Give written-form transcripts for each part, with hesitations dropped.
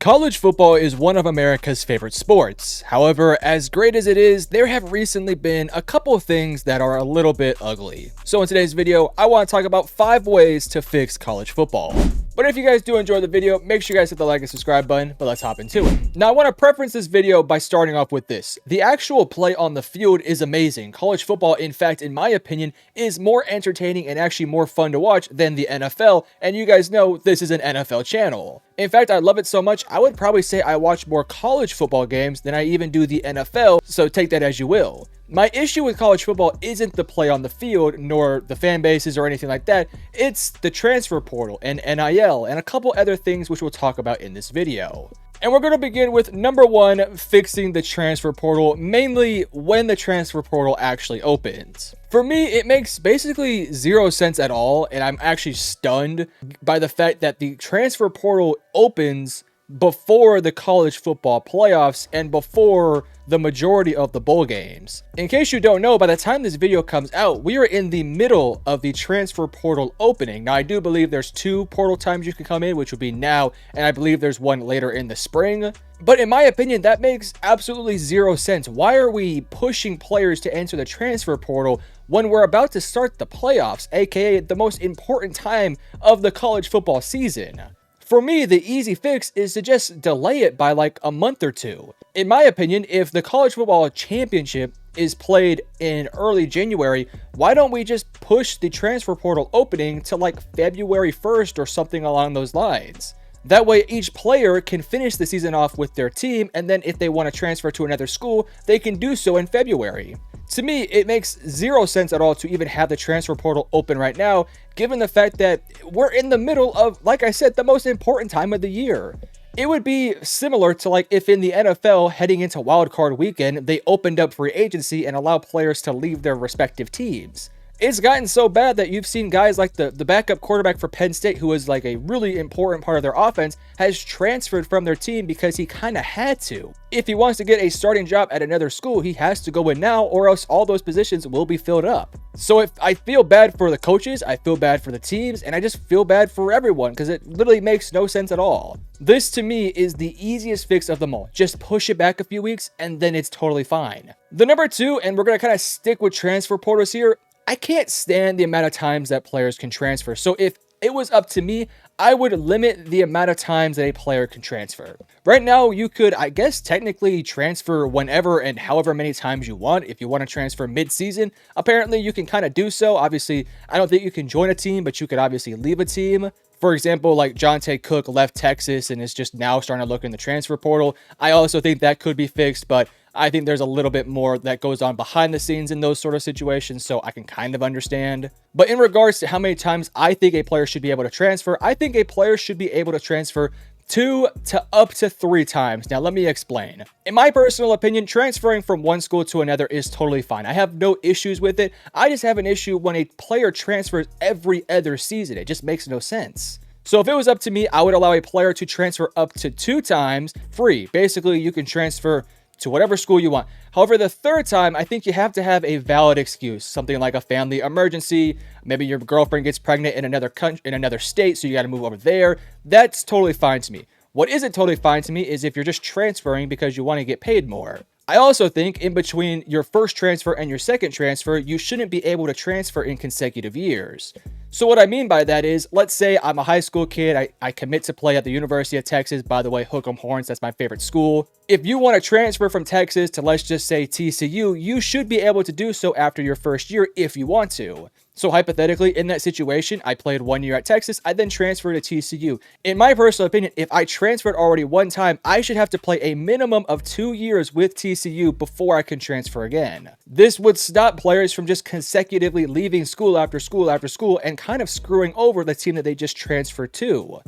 College football is one of America's favorite sports. However, as great as it is, there have recently been a couple of things that are a little bit ugly. So in today's video, I want to talk about 5 ways to fix college football. But if you guys do enjoy the video, make sure you guys hit the like and subscribe button, but let's hop into it. Now, I want to preference this video by starting off with this. The actual play on the field is amazing. College football, in fact, in my opinion, is more entertaining and actually more fun to watch than the NFL, and you guys know this is an NFL channel. In fact, I love it so much, I would probably say I watch more college football games than I even do the NFL, so take that as you will. My issue with college football isn't the play on the field, nor the fan bases or anything like that. It's the transfer portal and NIL and a couple other things which we'll talk about in this video. And we're going to begin with number 1, fixing the transfer portal, mainly when the transfer portal actually opens. For me, it makes basically 0 sense at all, and I'm actually stunned by the fact that the transfer portal opens before the college football playoffs and before the majority of the bowl games. In case you don't know, by the time this video comes out, we are in the middle of the transfer portal opening. Now, I do believe there's 2 portal times you can come in, which would be now, and I believe there's one later in the spring. But in my opinion, that makes absolutely 0 sense. Why are we pushing players to enter the transfer portal when we're about to start the playoffs, aka the most important time of the college football season? For me, the easy fix is to just delay it by like a month or 2. In my opinion, if the college football championship is played in early January, why don't we just push the transfer portal opening to like February 1st or something along those lines? That way, each player can finish the season off with their team, and then if they want to transfer to another school, they can do so in February. To me, it makes 0 sense at all to even have the transfer portal open right now, given the fact that we're in the middle of, like I said, the most important time of the year. It would be similar to like if in the NFL heading into wildcard weekend, they opened up free agency and allowed players to leave their respective teams. It's gotten so bad that you've seen guys like the backup quarterback for Penn State, who was like a really important part of their offense, has transferred from their team because he kind of had to. If he wants to get a starting job at another school, he has to go in now, or else all those positions will be filled up. So if I feel bad for the coaches, I feel bad for the teams, and I just feel bad for everyone because it literally makes no sense at all. This to me is the easiest fix of them all. Just push it back a few weeks and then it's totally fine. The number 2, and we're going to kind of stick with transfer portals here, I can't stand the amount of times that players can transfer. So if it was up to me, I would limit the amount of times that a player can transfer. Right now, you could, I guess, technically transfer whenever and however many times you want. If you want to transfer mid-season, apparently you can kind of do so. Obviously, I don't think you can join a team, but you could obviously leave a team. For example, like Jonte Cook left Texas and is just now starting to look in the transfer portal. I also think that could be fixed, but I think there's a little bit more that goes on behind the scenes in those sort of situations, so I can kind of understand. But in regards to how many times I think a player should be able to transfer, I think a player should be able to transfer 2 to up to 3 times. Now, let me explain. In my personal opinion, transferring from one school to another is totally fine. I have no issues with it. I just have an issue when a player transfers every other season. It just makes no sense. So if it was up to me, I would allow a player to transfer up to 2 times free. Basically, you can transfer to whatever school you want. However, the 3rd time, I think you have to have a valid excuse, something like a family emergency. Maybe your girlfriend gets pregnant in another country, in another state, so you got to move over there. That's totally fine to me. What isn't totally fine to me is if you're just transferring because you want to get paid more. I also think in between your first transfer and your second transfer, you shouldn't be able to transfer in consecutive years. So what I mean by that is, let's say I'm a high school kid, I commit to play at the University of Texas. By the way, Hook 'em Horns, that's my favorite school. If you want to transfer from Texas to, let's just say, TCU, you should be able to do so after your first year if you want to. So hypothetically, in that situation, I played 1 year at Texas, I then transferred to TCU. In my personal opinion, if I transferred already 1 time, I should have to play a minimum of 2 years with TCU before I can transfer again. This would stop players from just consecutively leaving school after school after school and kind of screwing over the team that they just transferred to.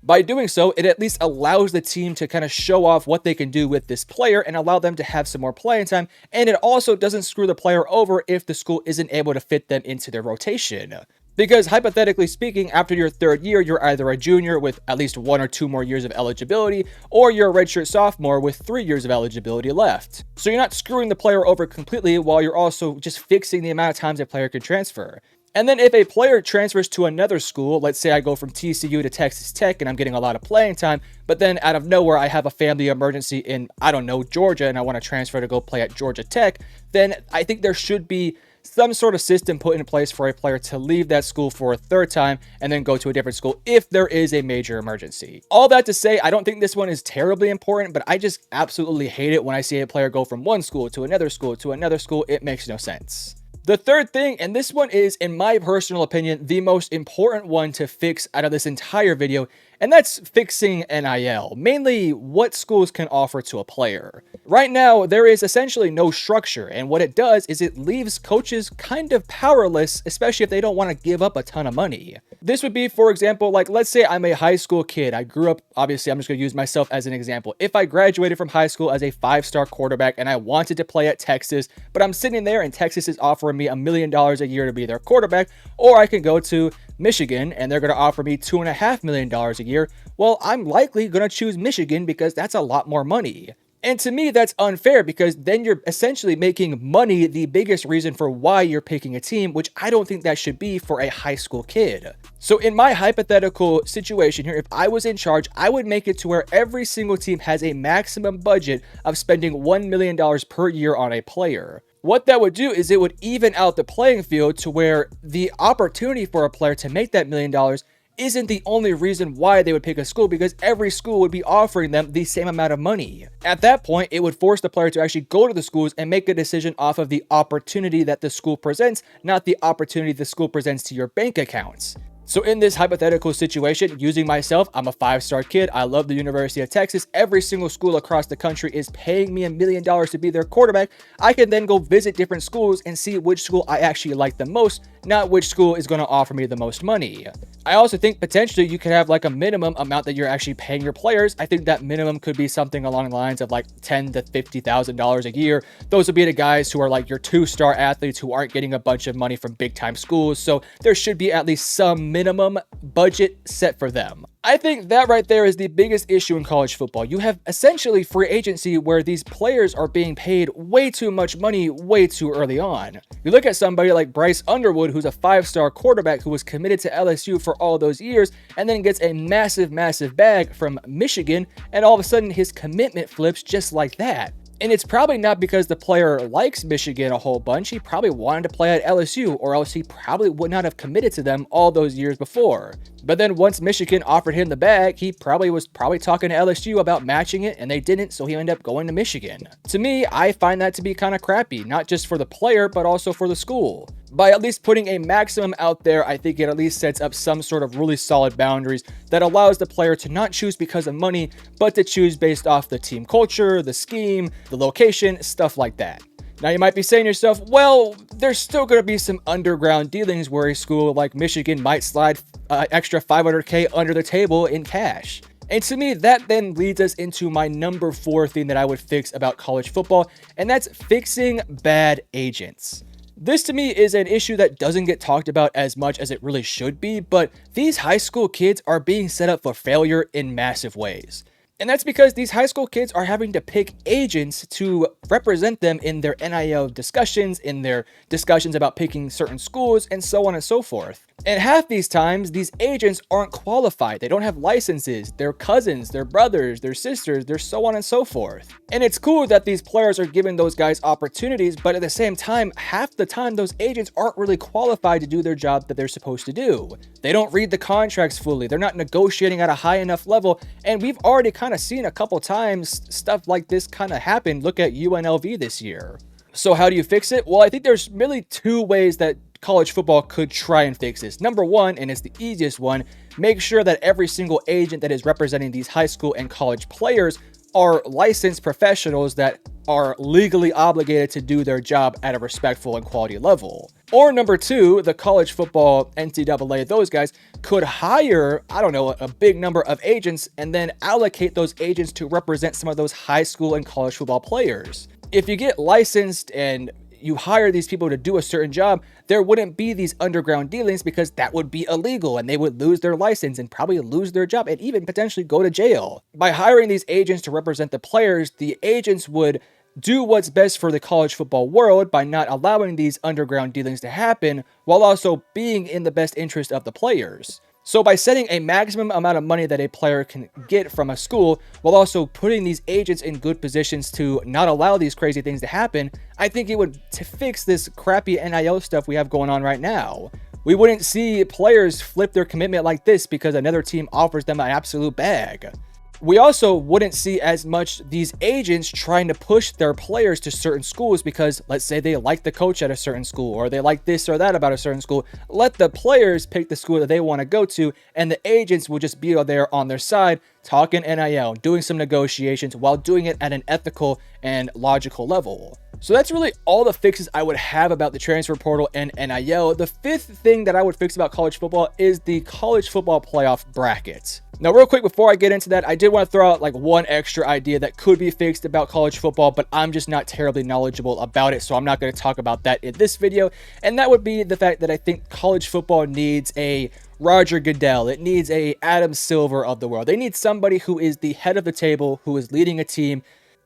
By doing so, it at least allows the team to kind of show off what they can do with this player and allow them to have some more playing time. And it also doesn't screw the player over if the school isn't able to fit them into their rotation. Because hypothetically speaking, after your 3rd year, you're either a junior with at least 1 or 2 more years of eligibility, or you're a redshirt sophomore with 3 years of eligibility left. So you're not screwing the player over completely while you're also just fixing the amount of times a player can transfer. And then if a player transfers to another school, let's say I go from TCU to Texas Tech and I'm getting a lot of playing time, but then out of nowhere I have a family emergency in, I don't know, Georgia, and I want to transfer to go play at Georgia Tech, then I think there should be some sort of system put in place for a player to leave that school for a third time and then go to a different school if there is a major emergency. All that to say, I don't think this one is terribly important, but I just absolutely hate it when I see a player go from one school to another school to another school. It makes no sense. The third thing, and this one is, in my personal opinion, the most important one to fix out of this entire video, and that's fixing NIL, mainly what schools can offer to a player. Right now, there is essentially no structure, and what it does is it leaves coaches kind of powerless, especially if they don't want to give up a ton of money. This would be, for example, like, let's say I'm a high school kid. I grew up, obviously, I'm just going to use myself as an example. If I graduated from high school as a 5-star quarterback and I wanted to play at Texas, but I'm sitting there and Texas is offering me $1 million a year to be their quarterback, or I can go to Michigan and they're going to offer me $2.5 million a year, well, I'm likely going to choose Michigan because that's a lot more money. And to me, that's unfair because then you're essentially making money the biggest reason for why you're picking a team, which I don't think that should be for a high school kid. So in my hypothetical situation here, if I was in charge, I would make it to where every single team has a maximum budget of spending $1 million per year on a player. What that would do is it would even out the playing field to where the opportunity for a player to make that $1 million isn't the only reason why they would pick a school, because every school would be offering them the same amount of money. At that point, it would force the player to actually go to the schools and make a decision off of the opportunity that the school presents, not the opportunity the school presents to your bank accounts. So in this hypothetical situation, using myself, I'm a 5-star kid. I love the University of Texas. Every single school across the country is paying me $1 million to be their quarterback. I can then go visit different schools and see which school I actually like the most, not which school is going to offer me the most money. I also think potentially you could have like a minimum amount that you're actually paying your players. I think that minimum could be something along the lines of like $10,000 to $50,000 a year. Those would be the guys who are like your 2-star athletes who aren't getting a bunch of money from big time schools. So there should be at least some minimum budget set for them. I think that right there is the biggest issue in college football. You have essentially free agency where these players are being paid way too much money way too early on. You look at somebody like Bryce Underwood, who's a 5-star quarterback who was committed to LSU for all those years and then gets a massive bag from Michigan, and all of a sudden his commitment flips just like that. And it's probably not because the player likes Michigan a whole bunch. He probably wanted to play at LSU, or else he probably would not have committed to them all those years before. But then once Michigan offered him the bag, he was talking to LSU about matching it, and they didn't, so he ended up going to Michigan. To me, I find that to be kind of crappy, not just for the player, but also for the school. By at least putting a maximum out there, I think it at least sets up some sort of really solid boundaries that allows the player to not choose because of money, but to choose based off the team culture, the scheme, the location, stuff like that. Now you might be saying to yourself, well, there's still going to be some underground dealings where a school like Michigan might slide extra $500K under the table in cash. And to me, that then leads us into my number 4 thing that I would fix about college football, and that's fixing bad agents. This to me is an issue that doesn't get talked about as much as it really should be, but these high school kids are being set up for failure in massive ways. And that's because these high school kids are having to pick agents to represent them in their NIL discussions, in their discussions about picking certain schools, and so on and so forth. And half these times, these agents aren't qualified. They don't have licenses. They're cousins, they're brothers, they're sisters, they're so on and so forth. And it's cool that these players are giving those guys opportunities, but at the same time, half the time, those agents aren't really qualified to do their job that they're supposed to do. They don't read the contracts fully. They're not negotiating at a high enough level. And we've already kind of seen a couple times stuff like this kind of happen. Look at UNLV this year. So how do you fix it? Well, I think there's really 2 ways that college football could try and fix this. Number 1, and it's the easiest one, make sure that every single agent that is representing these high school and college players are licensed professionals that are legally obligated to do their job at a respectful and quality level. Or number 2, the college football, NCAA, those guys could hire, I don't know, a big number of agents and then allocate those agents to represent some of those high school and college football players. If you get licensed and you hire these people to do a certain job, there wouldn't be these underground dealings because that would be illegal and they would lose their license and probably lose their job and even potentially go to jail. By hiring these agents to represent the players, the agents would do what's best for the college football world by not allowing these underground dealings to happen while also being in the best interest of the players. So by setting a maximum amount of money that a player can get from a school while also putting these agents in good positions to not allow these crazy things to happen, I think it would fix this crappy NIL stuff we have going on right now. We wouldn't see players flip their commitment like this because another team offers them an absolute bag. We also wouldn't see as much these agents trying to push their players to certain schools because, let's say they like the coach at a certain school or they like this or that about a certain school. Let the players pick the school that they want to go to, and the agents will just be there on their side talking NIL, doing some negotiations while doing it at an ethical and logical level. So that's really all the fixes I would have about the transfer portal and NIL. The fifth thing that I would fix about college football is the college football playoff bracket. Now, real quick, before I get into that, I did want to throw out like one extra idea that could be fixed about college football, but I'm just not terribly knowledgeable about it, so I'm not going to talk about that in this video. And that would be the fact that I think college football needs a Roger Goodell. It needs a Adam Silver of the world. They need somebody who is the head of the table, who is leading a team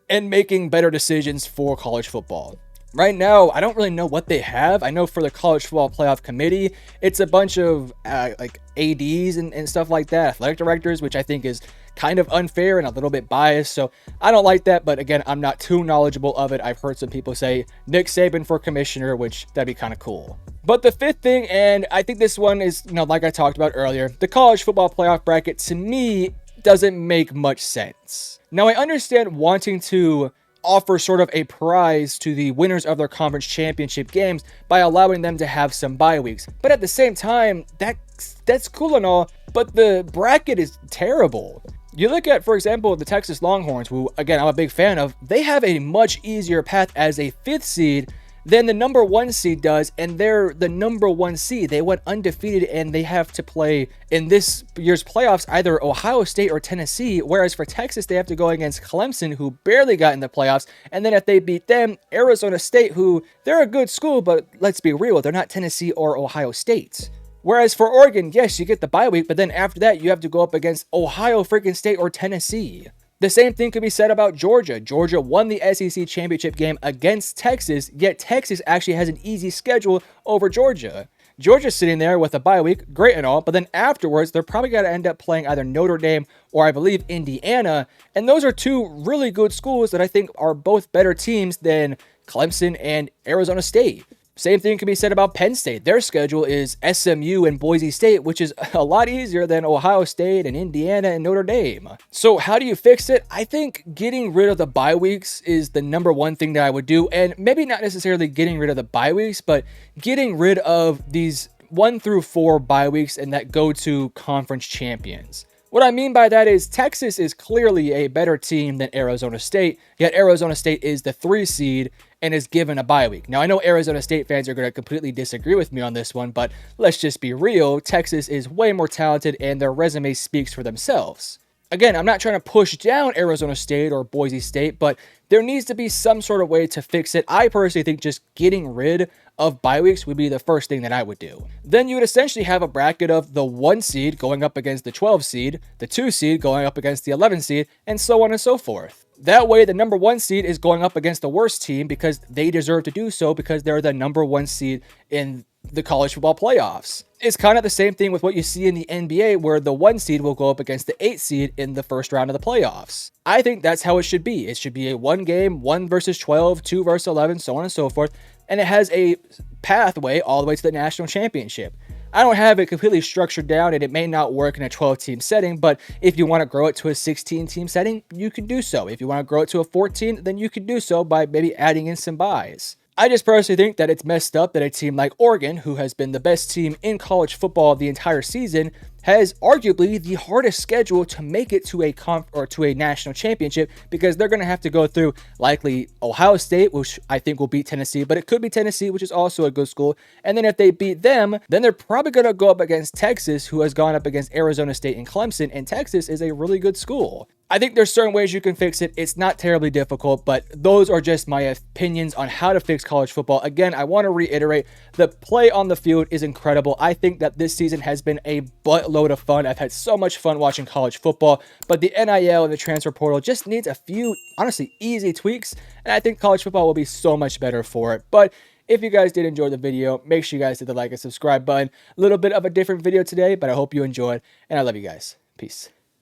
and making better decisions for college football. Right now, I don't really know what they have. I know for the College Football Playoff Committee, it's a bunch of like ADs and stuff like that, athletic directors, which I think is kind of unfair and a little bit biased. So I don't like that. But again, I'm not too knowledgeable of it. I've heard some people say Nick Saban for commissioner, which that'd be kind of cool. But the fifth thing, and I think this one is, like I talked about earlier, the College Football Playoff bracket to me doesn't make much sense. Now, I understand wanting to offer sort of a prize to the winners of their conference championship games by allowing them to have some bye weeks. But at the same time, that's cool and all, but the bracket is terrible. You look at, for example, the Texas Longhorns, who, again, I'm a big fan of. They have a much easier path as a 5th seed than the number 1 seed does, and they're the number 1 seed. They went undefeated, and they have to play in this year's playoffs either Ohio State or Tennessee, whereas for Texas, they have to go against Clemson, who barely got in the playoffs, and then if they beat them, Arizona State, who, they're a good school, but let's be real, they're not Tennessee or Ohio State. Whereas for Oregon, yes, you get the bye week, but then after that, you have to go up against Ohio freaking State or Tennessee. The same thing could be said about Georgia. Georgia won the SEC championship game against Texas, yet Texas actually has an easy schedule over Georgia. Georgia's sitting there with a bye week, great and all, but then afterwards, they're probably going to end up playing either Notre Dame or I believe Indiana, and those are two really good schools that I think are both better teams than Clemson and Arizona State. Same thing can be said about Penn State. Their schedule is SMU and Boise State, which is a lot easier than Ohio State and Indiana and Notre Dame. So how do you fix it? I think getting rid of the bye weeks is the number one thing that I would do. And maybe not necessarily getting rid of the bye weeks, but getting rid of these 1 through 4 bye weeks and that go to conference champions. What I mean by that is Texas is clearly a better team than Arizona State, yet Arizona State is the 3 seed and is given a bye week. Now, I know Arizona State fans are going to completely disagree with me on this one, but let's just be real. Texas is way more talented and their resume speaks for themselves. Again, I'm not trying to push down Arizona State or Boise State, but there needs to be some sort of way to fix it. I personally think just getting rid of bye weeks would be the first thing that I would do. Then you would essentially have a bracket of the 1 seed going up against the 12 seed, the 2 seed going up against the 11 seed, and so on and so forth. That way, the number 1 seed is going up against the worst team because they deserve to do so because they're the number 1 seed in the college football playoffs. It's kind of the same thing with what you see in the NBA where the 1 seed will go up against the 8 seed in the first round of the playoffs. I think that's how it should be. It should be a 1 game, 1 versus 12, 2 versus 11, so on and so forth. And it has a pathway all the way to the national championship. I don't have it completely structured down and it may not work in a 12-team setting, but if you want to grow it to a 16-team setting, you can do so. If you want to grow it to a 14, then you can do so by maybe adding in some buys. I just personally think that it's messed up that a team like Oregon, who has been the best team in college football the entire season, has arguably the hardest schedule to make it to a national championship because they're going to have to go through likely Ohio State, which I think will beat Tennessee, but it could be Tennessee, which is also a good school. And then if they beat them, then they're probably going to go up against Texas, who has gone up against Arizona State and Clemson, and Texas is a really good school. I think there's certain ways you can fix it. It's not terribly difficult, but those are just my opinions on how to fix college football. Again, I want to reiterate, the play on the field is incredible. I think that this season has been a load of fun. I've had so much fun watching college football, but the NIL and the transfer portal just needs a few, honestly, easy tweaks, and I think college football will be so much better for it. But if you guys did enjoy the video, make sure you guys hit the like and subscribe button. A little bit of a different video today, but I hope you enjoyed, and I love you guys. Peace.